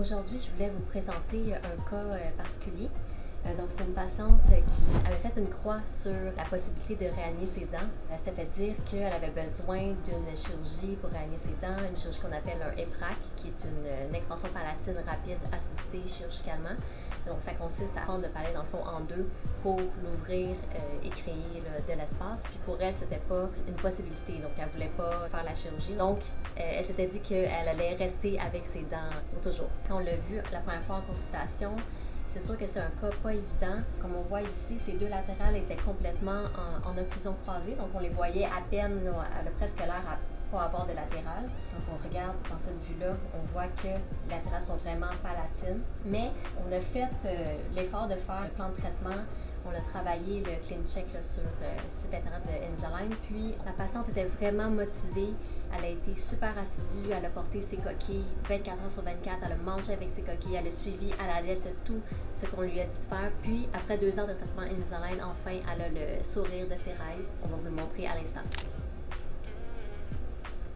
Aujourd'hui, je voulais vous présenter un cas particulier. Donc, c'est une patiente qui avait fait une croix sur la possibilité de réanimer ses dents. Elle s'était fait dire qu'elle avait besoin d'une chirurgie pour réanimer ses dents, une chirurgie qu'on appelle un EPRAC, qui est une expansion palatine rapide assistée chirurgicalement. Donc, ça consiste à fendre le palais, dans le fond, en deux pour l'ouvrir et créer de l'espace. Puis pour elle, c'était pas une possibilité. Donc, elle voulait pas faire la chirurgie. Donc, elle s'était dit qu'elle allait rester avec ses dents pour toujours. Quand on l'a vu la première fois en consultation, c'est sûr que c'est un cas pas évident. Comme on voit ici, ces deux latérales étaient complètement en occlusion croisée. Donc, on les voyait à peine, là, elle a presque l'air à pas avoir de latérales. Donc, on regarde dans cette vue-là, on voit que les latérales sont vraiment palatines. Mais on a fait l'effort de faire le plan de traitement. On a travaillé le clean check là, sur le site internet de Invisalign. Puis, la patiente était vraiment motivée. Elle a été super assidue. Elle a porté ses coquilles 24 heures sur 24. Elle a mangé avec ses coquilles. Elle a suivi à la lettre tout ce qu'on lui a dit de faire. Puis, après 2 heures de traitement Invisalign, enfin, elle a le sourire de ses rêves. On va vous le montrer à l'instant.